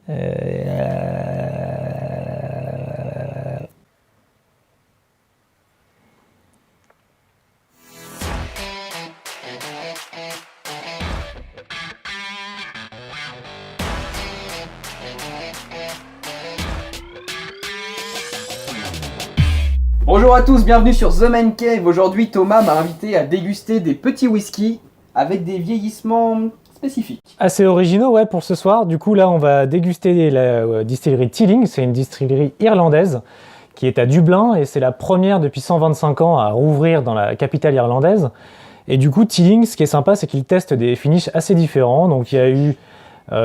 Bonjour à tous, bienvenue sur The Man Cave. Aujourd'hui, Thomas m'a invité à déguster des petits whiskies avec des vieillissements spécifiques. Assez originaux, ouais, pour ce soir. Du coup, là, on va déguster la distillerie Teeling. C'est une distillerie irlandaise qui est à Dublin et c'est la première depuis 125 ans à rouvrir dans la capitale irlandaise. Et du coup, Teeling, ce qui est sympa, c'est qu'ils testent des finishes assez différents. Donc, il y a eu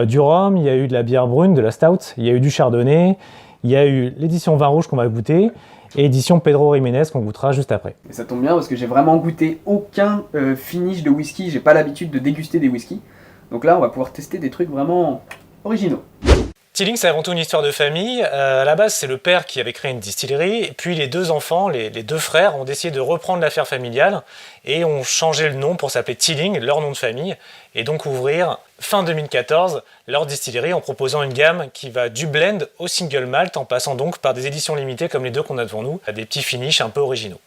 du rhum, il y a eu de la bière brune, de la stout, il y a eu du chardonnay, il y a eu l'édition vin rouge qu'on va goûter et édition Pedro Jiménez qu'on goûtera juste après. Et ça tombe bien parce que j'ai vraiment goûté aucun finish de whisky. J'ai pas l'habitude de déguster des whiskies. Donc là, on va pouvoir tester des trucs vraiment originaux. Teeling, c'est avant tout une histoire de famille. À la base, c'est le père qui avait créé une distillerie, et puis les deux enfants, les deux frères, ont décidé de reprendre l'affaire familiale et ont changé le nom pour s'appeler Teeling, leur nom de famille, et donc ouvrir fin 2014 leur distillerie en proposant une gamme qui va du blend au single malt, en passant donc par des éditions limitées comme les deux qu'on a devant nous, à des petits finishes un peu originaux.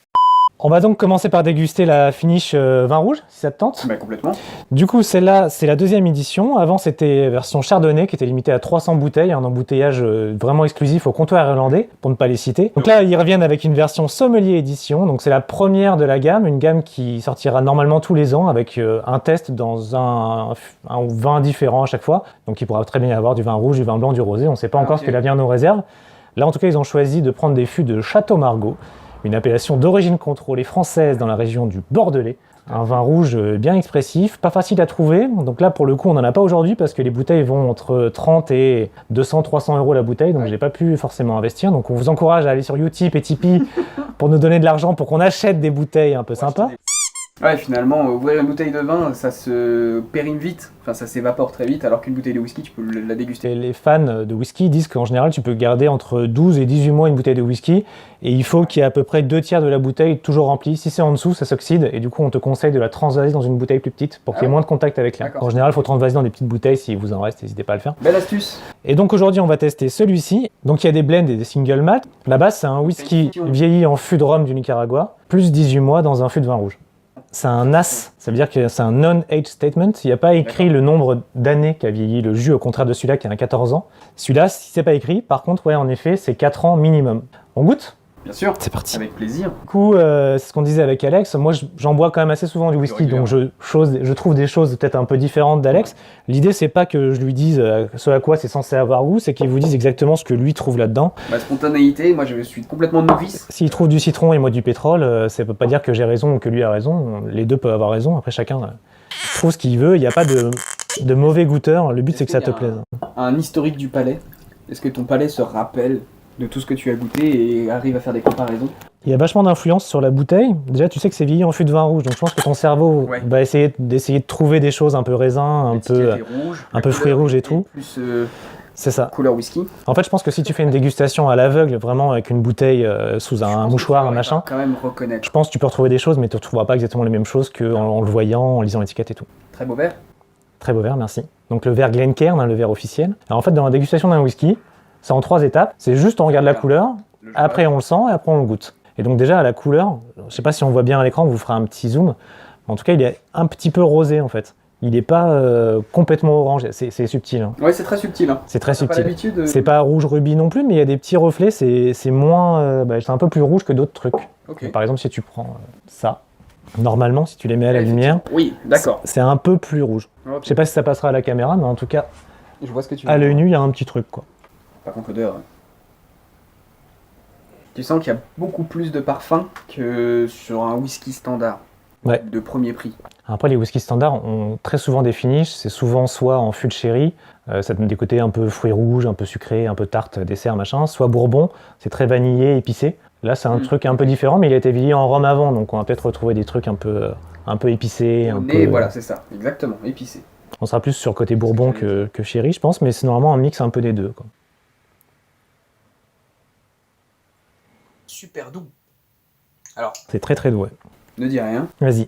On va donc commencer par déguster la finish vin rouge, si ça te tente. Bah complètement. Du coup, celle-là, c'est la deuxième édition. Avant, c'était version chardonnay qui était limitée à 300 bouteilles, un embouteillage vraiment exclusif au comptoir irlandais, pour ne pas les citer. Donc là, ils reviennent avec une version sommelier édition. Donc c'est la première de la gamme, une gamme qui sortira normalement tous les ans avec un test dans un vin différent à chaque fois. Donc il pourra très bien y avoir du vin rouge, du vin blanc, du rosé. On ne sait pas encore ce que l'avenir nous réserve. Là, en tout cas, ils ont choisi de prendre des fûts de Château Margaux, une appellation d'origine contrôlée française dans la région du Bordelais. Un vin rouge bien expressif, pas facile à trouver. Donc là, pour le coup, on n'en a pas aujourd'hui parce que les bouteilles vont entre 30 et 200-300 € la bouteille. Donc j'ai pas pu forcément investir. Donc on vous encourage à aller sur Utip et Tipeee pour nous donner de l'argent pour qu'on achète des bouteilles un peu sympas. Ouais, finalement, ouvrir une bouteille de vin, ça se périme vite, enfin ça s'évapore très vite, alors qu'une bouteille de whisky, tu peux la déguster. Les fans de whisky disent qu'en général, tu peux garder entre 12 et 18 mois une bouteille de whisky, et il faut qu'il y ait à peu près 2/3 de la bouteille toujours remplie. Si c'est en dessous, ça s'oxyde, et du coup, on te conseille de la transvaser dans une bouteille plus petite pour qu'il y ait moins de contact avec l'air. En général, il faut transvaser dans des petites bouteilles, s'il vous en reste, n'hésitez pas à le faire. Belle astuce. Et donc aujourd'hui, on va tester celui-ci. Donc il y a des blends et des single malt. La base, c'est un whisky vieilli en fût de rhum du Nicaragua, plus 18 mois dans un fût de vin rouge. C'est un NAS, ça veut dire que c'est un non-age statement. Il n'y a pas écrit le nombre d'années qu'a vieilli le jus, au contraire de celui-là qui a 14 ans. Celui-là, si c'est pas écrit, par contre, ouais, en effet, c'est 4 ans minimum. On goûte ? Bien sûr, c'est parti. Avec plaisir. Du coup, c'est ce qu'on disait avec Alex. Moi, j'en bois quand même assez souvent du whisky, donc je trouve des choses peut-être un peu différentes d'Alex. L'idée, c'est pas que je lui dise ce à quoi c'est censé avoir goût, c'est qu'il vous dise exactement ce que lui trouve là-dedans. Ma spontanéité, moi je suis complètement novice. S'il trouve du citron et moi du pétrole, ça peut pas dire que j'ai raison ou que lui a raison. Les deux peuvent avoir raison. Après, chacun trouve ce qu'il veut. Il n'y a pas de mauvais goûteur. Le but, c'est que ça te plaise. Un historique du palais. Est-ce que ton palais se rappelle de tout ce que tu as goûté et arrive à faire des comparaisons? Il y a vachement d'influence sur la bouteille. Déjà, tu sais que c'est vieilli en fût de vin rouge, donc je pense que ton cerveau va essayer de trouver des choses un peu raisin, un peu fruits rouges et tout. Plus c'est ça. Couleur whisky. En fait, je pense que si tu fais une dégustation à l'aveugle, vraiment avec une bouteille sous un mouchoir, un machin, quand même reconnaître. Je pense que tu peux retrouver des choses, mais tu ne retrouveras pas exactement les mêmes choses qu'en le voyant, en lisant l'étiquette et tout. Très beau verre. Très beau verre, merci. Donc le verre Glencairn, le verre officiel. Alors en fait, dans la dégustation d'un whisky, c'est en 3 étapes. C'est juste on regarde la couleur, après on le sent et après on le goûte. Et donc déjà à la couleur, je ne sais pas si on voit bien à l'écran, on vous fera un petit zoom. En tout cas, il est un petit peu rosé en fait. Il n'est pas complètement orange, c'est subtil. Hein. Ouais, c'est très subtil. Hein. C'est très subtil. C'est pas rouge rubis non plus, mais il y a des petits reflets. C'est moins, c'est un peu plus rouge que d'autres trucs. Okay. Par exemple, si tu prends ça, normalement, si tu les mets à la lumière, oui, d'accord. C'est un peu plus rouge. Okay. Je sais pas si ça passera à la caméra, mais en tout cas, je vois ce que tu à l'œil nu, il y a un petit truc quoi. Par contre, l'odeur. Tu sens qu'il y a beaucoup plus de parfum que sur un whisky standard. Ouais. De premier prix. Après, les whiskies standards ont très souvent des finishes. C'est souvent soit en fût de sherry, ça donne des côtés un peu fruits rouges, un peu sucrés, un peu tarte, dessert, machin. Soit bourbon, c'est très vanillé, épicé. Là, c'est un truc un peu différent, mais il a été vieilli en rhum avant, donc on va peut-être retrouver des trucs un peu épicés. Voilà, c'est ça, exactement, épicé. On sera plus sur le côté bourbon que sherry, je pense, mais c'est normalement un mix un peu des deux, quoi. Super doux. Alors. C'est très très doux, ouais. Ne dis rien. Vas-y.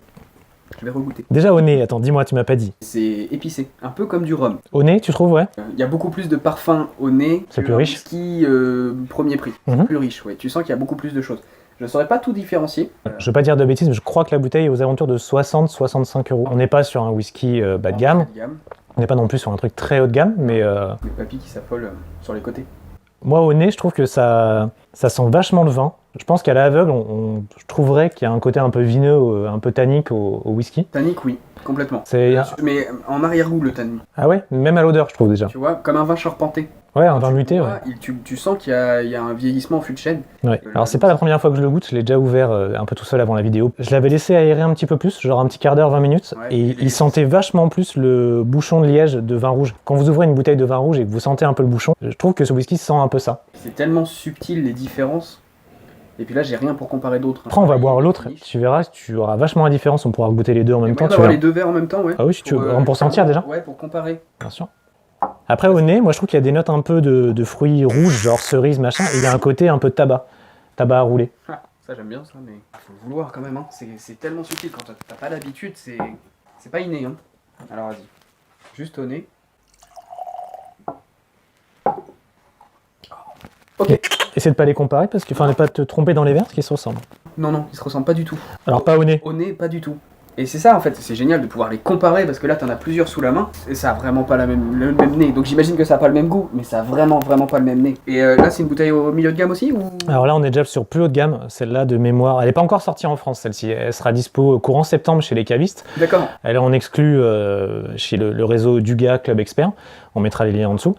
Je vais regoûter. Déjà au nez, attends, dis-moi, tu m'as pas dit. C'est épicé, un peu comme du rhum. Au nez, tu trouves, ouais? Il y a beaucoup plus de parfum au nez C'est que plus un riche. whisky premier prix. Mhm. Plus riche, ouais. Tu sens qu'il y a beaucoup plus de choses. Je ne saurais pas tout différencier. Je veux pas dire de bêtises, mais je crois que la bouteille est aux alentours de 60-65 euros. On n'est pas sur un whisky bas de gamme, on n'est pas non plus sur un truc très haut de gamme, mais Les papilles qui s'affolent sur les côtés. moi au nez, je trouve que ça sent vachement le vin. Je pense qu'à l'aveugle, je trouverais qu'il y a un côté un peu vineux, un peu tannique au whisky. Tannique, oui, complètement. C'est... Mais en arrière-goût, le tannique. Ah ouais? Même à l'odeur, je trouve déjà. Tu vois, comme un vin charpenté. Ouais, un vin Tu muté, ouais. vois, tu sens qu'il y a un vieillissement en fût de chêne. Ouais. Alors c'est pas la première fois que je le goûte, je l'ai déjà ouvert un peu tout seul avant la vidéo. Je l'avais laissé aérer un petit peu plus, genre un petit quart d'heure, 20 minutes, Ouais, et il sentait vachement plus le bouchon de liège de vin rouge. Quand vous ouvrez une bouteille de vin rouge et que vous sentez un peu le bouchon, je trouve que ce whisky sent un peu ça. C'est tellement subtil les différences. Et puis là, j'ai rien pour comparer d'autres. Après on va boire l'autre, tu verras, tu auras vachement la différence, on pourra goûter les deux en même temps. Tu avoir verras. les deux verres en même temps, ouais. Ah oui, si tu veux, pour sentir déjà. Ouais, pour comparer. Bien sûr. Après au nez, moi je trouve qu'il y a des notes un peu de fruits rouges, genre cerise, machin, et il y a un côté un peu de tabac à rouler. Ah, ça j'aime bien ça, mais faut le vouloir quand même. Hein. C'est tellement subtil quand t'as pas l'habitude, c'est pas inné. Hein. Alors vas-y, juste au nez. Ok. Essaie de pas les comparer, parce que, enfin, ne pas te tromper dans les verres, parce qu'ils se ressemblent. Non, non, ils se ressemblent pas du tout. Alors pas au nez. Au nez, pas du tout. Et c'est ça en fait, c'est génial de pouvoir les comparer parce que là t'en as plusieurs sous la main et ça a vraiment pas le même nez. Donc j'imagine que ça a pas le même goût, mais ça a vraiment pas le même nez. Et là c'est une bouteille au milieu de gamme aussi ou... Alors là on est déjà sur plus haut de gamme, celle-là de mémoire, elle n'est pas encore sortie en France celle-ci, elle sera dispo courant septembre chez les cavistes. D'accord. Elle est en exclu chez le réseau Duga Club Expert, on mettra les liens en dessous.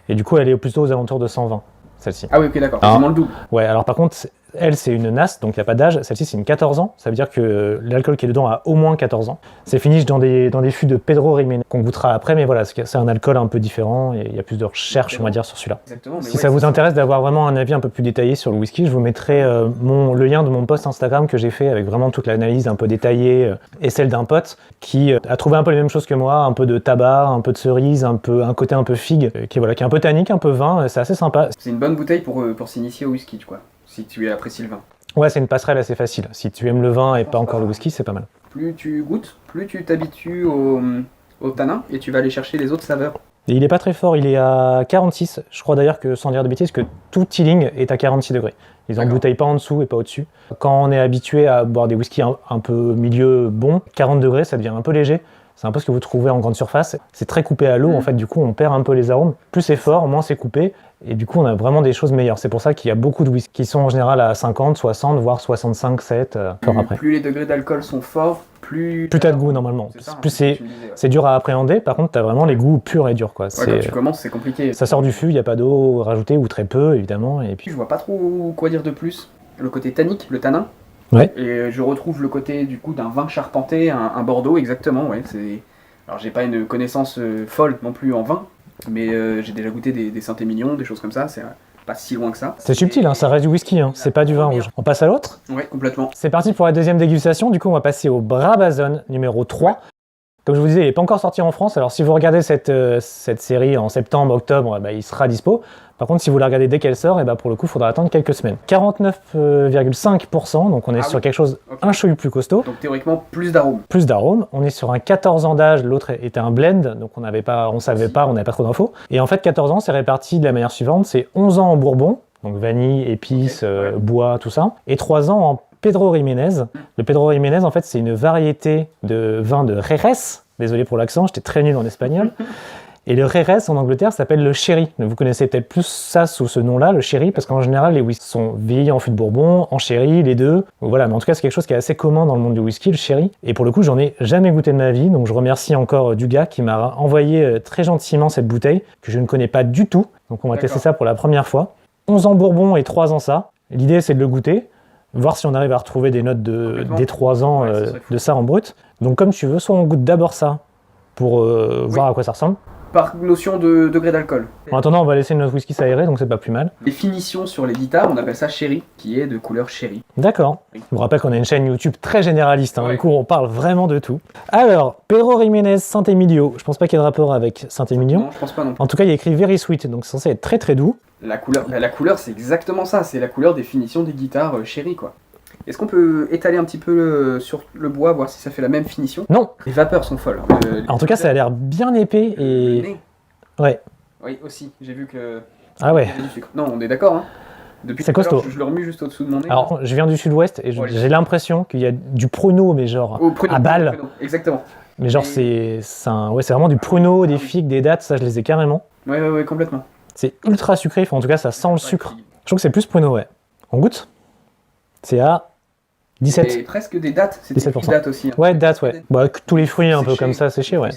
Et du coup elle est plutôt aux alentours de 120, celle-ci. Ah oui ok d'accord, Ah. quasiment le double. Ouais, alors par contre, elle c'est une NAS, donc il n'y a pas d'âge, celle-ci c'est une 14 ans, ça veut dire que l'alcool qui est dedans a au moins 14 ans. C'est finish dans des fûts de Pedro Ximénez, qu'on goûtera après, mais voilà, c'est un alcool un peu différent, et il y a plus de recherche, on va dire, sur celui-là. Exactement. Mais Si ouais, ça vous intéresse d'avoir vraiment un avis un peu plus détaillé sur le whisky, je vous mettrai le lien de mon post Instagram que j'ai fait avec vraiment toute l'analyse un peu détaillée et celle d'un pote qui a trouvé un peu les mêmes choses que moi, un peu de tabac, un peu de cerise, un côté un peu figue, qui est un peu tannique, un peu vin, c'est assez sympa. c'est une bonne bouteille pour s'initier au whisky, quoi. Si tu apprécies le vin. Ouais, c'est une passerelle assez facile. Si tu aimes le vin et pas encore le whisky, c'est pas mal. Plus tu goûtes, plus tu t'habitues au tanin et tu vas aller chercher les autres saveurs. Et il est pas très fort, il est à 46. Je crois d'ailleurs que, sans dire de bêtises, que tout Teeling est à 46 degrés. Ils embouteillent pas en dessous et pas au-dessus. Quand on est habitué à boire des whiskies un peu milieu bon, 40 degrés, ça devient un peu léger. C'est un peu ce que vous trouvez en grande surface. C'est très coupé à l'eau, en fait, du coup, on perd un peu les arômes. Plus c'est fort, moins c'est coupé. Et du coup, on a vraiment des choses meilleures. C'est pour ça qu'il y a beaucoup de whisky qui sont en général à 50, 60, voire 65, 7, fort après. Plus les degrés d'alcool sont forts, plus T'as de goût normalement. C'est ça, hein, Plus c'est ce que tu me disais, ouais. c'est dur à appréhender, par contre, t'as vraiment les goûts purs et durs, quoi. Ouais, quand tu commences, c'est compliqué. Ça sort du fût, il n'y a pas d'eau rajoutée, ou très peu, évidemment. Et puis... Je vois pas trop quoi dire de plus. Le côté tannique, le tanin. Ouais. Et je retrouve le côté du coup d'un vin charpenté, un Bordeaux, exactement. Ouais, alors j'ai pas une connaissance folle non plus en vin, mais j'ai déjà goûté des Saint-Émilion, des choses comme ça. C'est pas si loin que ça. C'est subtil, hein, ça reste du whisky, hein, c'est pas du vin rouge. On passe à l'autre? Ouais, complètement. C'est parti pour la deuxième dégustation, du coup on va passer au Brabazon numéro 3. Comme je vous disais, il n'est pas encore sorti en France, alors si vous regardez cette série en septembre, octobre, il sera dispo. Par contre, si vous la regardez dès qu'elle sort, pour le coup, il faudra attendre quelques semaines. 49,5%, donc on est sur quelque chose un chouïa plus costaud. Donc théoriquement, plus d'arômes. Plus d'arômes. On est sur un 14 ans d'âge, l'autre était un blend, donc on n'avait pas trop d'infos. Et en fait, 14 ans, c'est réparti de la manière suivante, c'est 11 ans en bourbon, donc vanille, épices, bois, tout ça, et 3 ans en Pedro Ximénez. Le Pedro Ximénez, en fait, c'est une variété de vin de Jerez. Désolé pour l'accent, j'étais très nul en espagnol. Et le Jerez en Angleterre s'appelle le sherry. Vous connaissez peut-être plus ça sous ce nom-là, le sherry, parce qu'en général, les whiskies sont vieillis en fût de Bourbon, en sherry, les deux. Donc voilà, mais en tout cas, c'est quelque chose qui est assez commun dans le monde du whisky, le sherry. Et pour le coup, j'en ai jamais goûté de ma vie, donc je remercie encore Duga qui m'a envoyé très gentiment cette bouteille, que je ne connais pas du tout. Donc on va tester ça pour la première fois. 11 ans Bourbon et 3 ans ça. L'idée, c'est de le goûter, voir si on arrive à retrouver des notes des 3 ans de ça en brut. Donc comme tu veux, soit on goûte d'abord ça pour voir à quoi ça ressemble. Par notion de degré d'alcool. En attendant, on va laisser notre whisky s'aérer, donc c'est pas plus mal. Les finitions sur les guitares, on appelle ça sherry, qui est de couleur sherry. D'accord. Je vous rappelle qu'on a une chaîne YouTube très généraliste, Ouais. Du coup on parle vraiment de tout. Alors, Pedro Ximénez Saint-Emilio, je pense pas qu'il y ait de rapport avec Saint-Emilion. Non, je pense pas non plus. En tout cas, il y a écrit Very Sweet, donc c'est censé être très très doux. La couleur, c'est exactement ça, c'est la couleur des finitions des guitares sherry, quoi. Est-ce qu'on peut étaler un petit peu sur le bois, voir si ça fait la même finition? Non. Les vapeurs sont folles. En tout cas, ça a l'air bien épais Le et... nez. Ouais. Oui, aussi. J'ai vu que... Ah ouais. il y a du sucre. Non, on est d'accord. Hein. Depuis C'est tout à l'heure, costaud. je le remue juste au-dessous de mon nez. Alors, je viens du sud-ouest et Ouais. j'ai l'impression qu'il y a du pruneau, mais genre Au pruneau, à balle. pruneau, exactement. Mais genre, Et- c'est vraiment du pruneau, des figues, des dattes, ça je les ai carrément. Ouais, complètement. C'est ultra sucré, enfin, en tout cas, ça sent le sucre. Je trouve que c'est plus pruneau, ouais. On goûte? C'est à 17. Et presque des dates. C'était 17%. des dates aussi. Hein. Ouais, dattes, ouais. Bah, tous les fruits un peu Séchés. comme ça, séchés, ouais.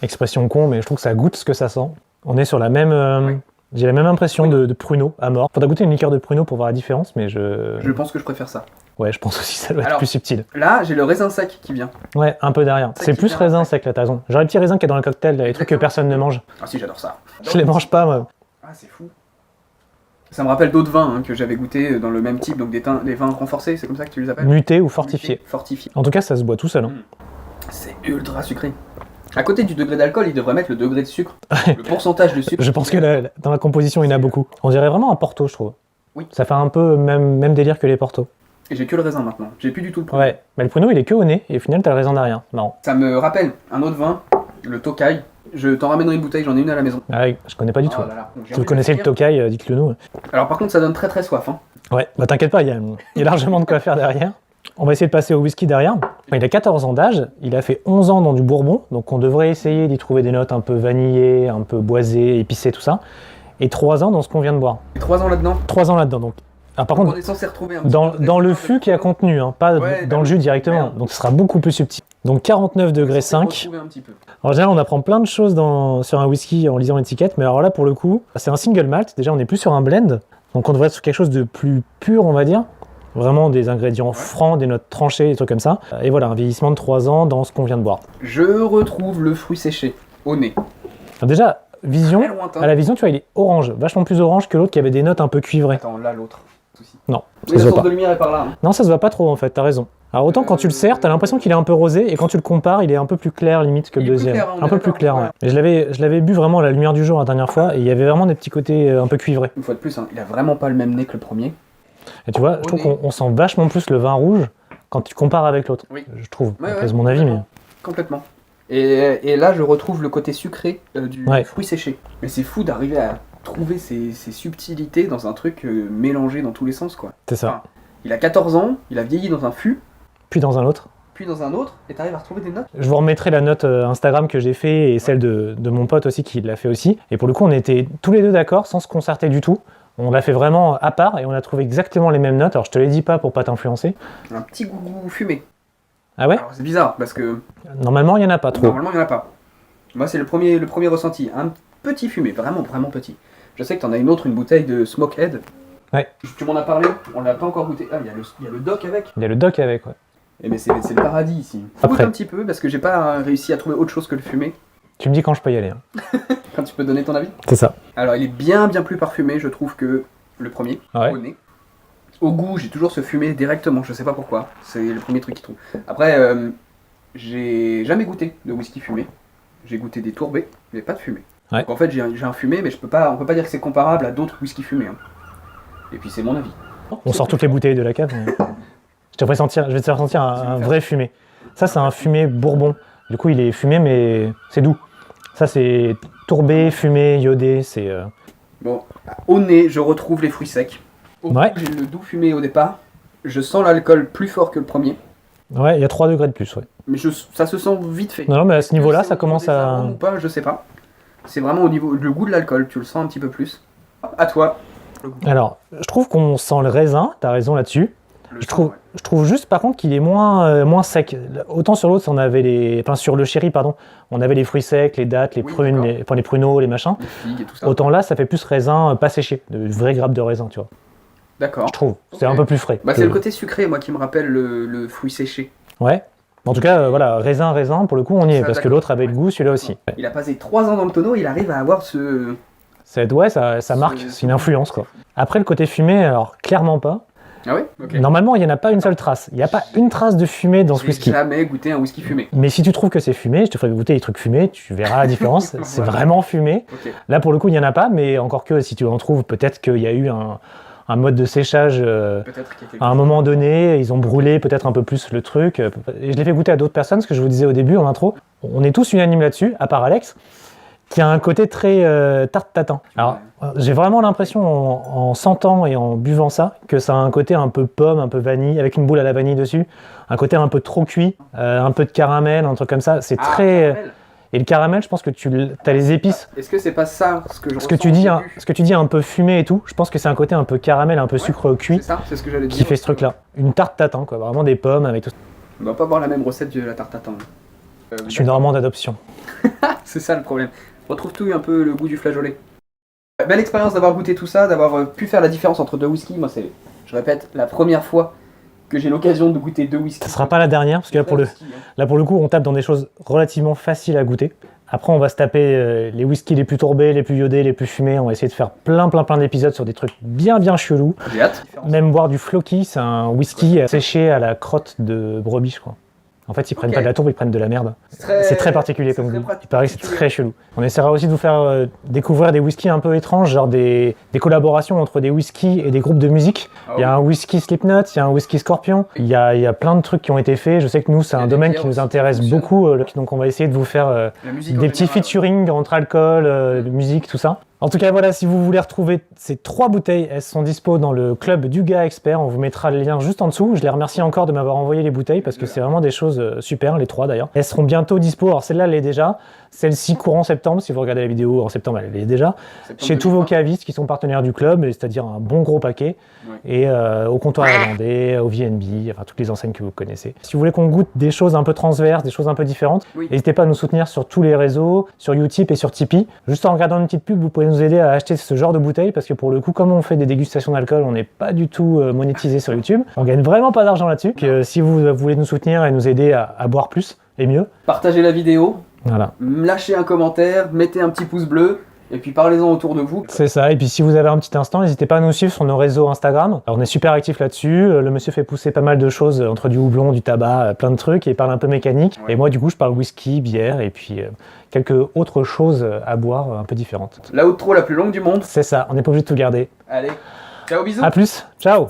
Expression con, mais je trouve que ça goûte ce que ça sent. On est sur la même... Ouais. J'ai la même impression Oui. de pruneau à mort. Faudra goûter une liqueur de pruneau pour voir la différence, mais Je pense que je préfère ça. Ouais, je pense aussi que ça doit être Alors, plus subtil. Là, j'ai le raisin sec qui vient. Ouais, un peu derrière. Ça C'est qui plus vient raisin après. sec, là, t'as raison. Genre les petits raisins qu'il y a dans le cocktail, les trucs que Exactement. personne ne mange. Ah si, j'adore ça. Je les mange pas, moi. Ah, c'est fou. Ça me rappelle d'autres vins que j'avais goûté dans le même type, donc des vins renforcés, c'est comme ça que tu les appelles? Muté ou fortifié. Mutés, fortifiés. En tout cas, ça se boit tout seul. Hein. C'est ultra sucré. À côté du degré d'alcool, il devrait mettre le degré de sucre. Le pourcentage de sucre. Je pense que dans la composition, il y en a beaucoup. On dirait vraiment un Porto, je trouve. Oui. Ça fait un peu même délire que les Porto. Et j'ai que le raisin maintenant. J'ai plus du tout le pruneau. Ouais, mais le pruneau, il est que au nez, et au final, t'as le raisin derrière. Marrant. Ça me rappelle un autre vin, le Tokai. Je t'en ramènerai une bouteille, j'en ai une à la maison. Ah ouais, je connais pas du tout. Oh là là. Donc, j'ai Si vous envie de connaissez le finir. Tokai, dites-le nous. Alors par contre, ça donne très très soif. Hein. Ouais, bah t'inquiète pas, il y a largement de quoi faire derrière. On va essayer de passer au whisky derrière. Il a 14 ans d'âge, il a fait 11 ans dans du Bourbon, donc on devrait essayer d'y trouver des notes un peu vanillées, un peu boisées, épicées, tout ça. Et 3 ans dans ce qu'on vient de boire. 3 ans là-dedans. 3 ans là-dedans, donc. Alors, par On contre, est censé retrouver un petit dans, peu de dans le raisin, fût qui a contenu, hein, pas Ouais, dans le jus directement, merde. donc ce sera beaucoup plus subtil. Donc 49 degrés 5. retrouver un petit peu. En général, on apprend plein de choses sur un whisky en lisant l'étiquette, mais alors là, pour le coup, c'est un single malt. Déjà, on n'est plus sur un blend, donc on devrait être sur quelque chose de plus pur, on va dire. Vraiment des ingrédients francs, des notes tranchées, des trucs comme ça. Et voilà, un vieillissement de 3 ans dans ce qu'on vient de boire. Je retrouve le fruit séché au nez. Alors déjà, vision, Très lointain. à la vision, tu vois, il est orange, vachement plus orange que l'autre qui avait des notes un peu cuivrées. Attends, là l'autre. Souci. Non, Oui, ça la se voit source pas. de lumière est par là. Hein. Non, ça se voit pas trop en fait, t'as raison. Alors autant quand tu le sers, t'as l'impression qu'il est un peu rosé, et quand tu le compares, il est un peu plus clair limite que le Il est plus deuxième. clair, on Un est peu plus d'accord, clair, ouais. ouais. Et je l'avais bu vraiment à la lumière du jour la dernière fois, et il y avait vraiment des petits côtés un peu cuivrés. Une fois de plus, hein, il a vraiment pas le même nez que le premier. Et tu vois, je trouve qu'on sent vachement plus le vin rouge quand tu compares avec l'autre. Oui. Je trouve, Ouais, après ouais, c'est mon avis, mais... Complètement. Et là, je retrouve le côté sucré du Ouais. fruit séché. Mais c'est fou d'arriver à trouver ces subtilités dans un truc mélangé dans tous les sens, quoi. C'est ça. Enfin, il a 14 ans, il a vieilli dans un fût, Puis dans un autre. puis dans un autre, et t'arrives à retrouver des notes. Je vous remettrai la note Instagram que j'ai fait et celle de mon pote aussi qui l'a fait aussi. Et pour le coup, on était tous les deux d'accord, sans se concerter du tout. On l'a fait vraiment à part et on a trouvé exactement les mêmes notes. Alors je te les dis pas pour pas t'influencer. Un petit goût fumé. Ah ouais? Alors c'est bizarre, parce que Normalement, il y en a pas trop. normalement, il n'y en a pas. Moi, c'est le premier ressenti. Un petit fumé, vraiment, vraiment petit. Je sais que t'en as une autre, une bouteille de Smokehead. Ouais. Tu m'en as parlé, on l'a pas encore goûté. Ah, il y a le doc avec. Il y a le doc avec, ouais. Eh mais c'est le paradis ici. Faut Après. goûter un petit peu parce que j'ai pas réussi à trouver autre chose que le fumé. Tu me dis quand je peux y aller. Hein. Quand tu peux donner ton avis. C'est ça. Alors il est bien plus parfumé je trouve que le premier, Ouais. au nez. Au goût j'ai toujours ce fumé directement, je sais pas pourquoi. C'est le premier truc qui trouve. Après j'ai jamais goûté de whisky fumé. J'ai goûté des tourbés, mais pas de fumée. Ouais. Donc en fait j'ai un fumé mais on peut pas dire que c'est comparable à d'autres whisky fumés. Hein. Et puis c'est mon avis. On sort toutes les bouteilles de la cave. Mais... je vais te faire sentir un vrai fumé. Ça, c'est un fumé bourbon. Du coup, il est fumé, mais c'est doux. Ça, c'est tourbé, fumé, iodé. C'est. Bon, au nez, je retrouve les fruits secs. Au Ouais. goût, j'ai le doux fumé au départ. Je sens l'alcool plus fort que le premier. Ouais, il y a 3 degrés de plus, ouais. Mais ça se sent vite fait. Non, mais à ce niveau-là, C'est ça au commence niveau des à. arômes ou pas, je sais pas. C'est vraiment au niveau le goût de l'alcool, tu le sens un petit peu plus. À toi. Le goût. Alors, je trouve qu'on sent le raisin, t'as raison là-dessus. Le Je sang, trouve, ouais. je trouve juste par contre qu'il est moins sec. Autant sur l'autre, on avait les. Enfin, sur le sherry, pardon, on avait les fruits secs, les dattes, les Oui, prunes, d'accord. les pruneaux, les machins. Les figues et tout ça. Autant là, ça fait plus raisin pas séché, de vraies grappes de raisin, tu vois. D'accord. Je trouve. C'est Ok. un peu plus frais. Bah, c'est le côté sucré, moi, qui me rappelle le fruit séché. Ouais. En tout cas, voilà, raisin, pour le coup, on y est, Ça, parce que d'accord. l'autre avait le goût, celui-là aussi. Ouais. Il a passé 3 ans dans le tonneau, il arrive à avoir ce. Ouais, ça marque, c'est une influence, quoi. Après, le côté fumé, alors, clairement pas. Ah ouais. Ok. Normalement, il n'y en a pas une seule trace. Il n'y a pas une trace de fumée dans ce J'ai whisky. jamais goûté un whisky fumé. Mais si tu trouves que c'est fumé, je te ferai goûter des trucs fumés, tu verras la différence. C'est Voilà. vraiment fumé. Ok. Là, pour le coup, il n'y en a pas, mais encore que si tu en trouves, peut-être qu'il y a eu un mode de séchage Peut-être qu'il y a quelque à un chose. moment donné, ils ont brûlé peut-être un peu plus le truc. Et je l'ai fait goûter à d'autres personnes, ce que je vous disais au début en intro. On est tous unanimes là-dessus, à part Alex, qui a un côté très tarte tatin. Alors, j'ai vraiment l'impression en sentant et en buvant ça que ça a un côté un peu pomme, un peu vanille, avec une boule à la vanille dessus, un côté un peu trop cuit, un peu de caramel, un truc comme ça. C'est très... Caramel. Et le caramel, je pense que tu as les épices. Est-ce que c'est pas ça ce que je Ce que ressens tu au dis, début ce que tu dis un peu fumé et tout, je pense que c'est un côté un peu caramel, un peu sucre cuit C'est ça, c'est ce que j'allais dire. qui fait ce truc-là. Une tarte tatin, quoi. Vraiment des pommes avec tout. On va pas avoir la même recette de la tarte tatin. Je suis normand d'adoption. C'est ça le problème. Retrouve-tu un peu le goût du flageolet. Belle expérience d'avoir goûté tout ça, d'avoir pu faire la différence entre deux whiskies. Moi, c'est, je répète, la première fois que j'ai l'occasion de goûter deux whiskies. Ça sera pas la dernière, parce que là pour le coup, on tape dans des choses relativement faciles à goûter. Après, on va se taper les whiskies les plus tourbés, les plus iodés, les plus fumés. On va essayer de faire plein d'épisodes sur des trucs bien chelous. J'ai hâte. Même boire du Floki, c'est un whisky séché à la crotte de brebis, je crois. En fait, ils prennent pas de la tourbe, ils prennent de la merde. C'est très particulier comme goût. Il paraît que c'est très chelou. On essaiera aussi de vous faire découvrir des whiskies un peu étranges, genre des collaborations entre des whiskies et des groupes de musique. Il y a un whisky Slipknot, il y a un whisky Scorpion. Il y a plein de trucs qui ont été faits. Je sais que nous, c'est un domaine qui nous intéresse beaucoup. Donc, on va essayer de vous faire des petits featuring entre alcool, musique, tout ça. En tout cas, voilà, si vous voulez retrouver ces 3 bouteilles, elles sont dispo dans le club du gars expert. On vous mettra le lien juste en dessous. Je les remercie encore de m'avoir envoyé les bouteilles parce que c'est vraiment des choses super, les 3 d'ailleurs. Elles seront bientôt dispo. Alors celle-là, elle est déjà. Celle-ci courant septembre. Si vous regardez la vidéo en septembre, elle est déjà. Chez tous vos cavistes qui sont partenaires du club, c'est-à-dire un bon gros paquet. Et au comptoir irlandais, au VNB, enfin toutes les enseignes que vous connaissez. Si vous voulez qu'on goûte des choses un peu transverses, des choses un peu différentes, n'hésitez pas à nous soutenir sur tous les réseaux, sur Utip et sur Tipeee. Juste en regardant une petite pub, vous pouvez nous aider à acheter ce genre de bouteilles parce que pour le coup, comme on fait des dégustations d'alcool, on n'est pas du tout monétisé sur YouTube. On gagne vraiment pas d'argent là-dessus. Si vous voulez nous soutenir et nous aider à boire plus et mieux, partagez la vidéo, voilà. Lâchez un commentaire, mettez un petit pouce bleu. Et puis parlez-en autour de vous. C'est ça, et puis si vous avez un petit instant, n'hésitez pas à nous suivre sur nos réseaux Instagram. Alors, on est super actifs là-dessus, le monsieur fait pousser pas mal de choses entre du houblon, du tabac, plein de trucs, et il parle un peu mécanique. Et moi du coup je parle whisky, bière, et puis quelques autres choses à boire un peu différentes. La outro la plus longue du monde. C'est ça, on n'est pas obligé de tout garder. Allez, ciao, bisous. A plus, ciao.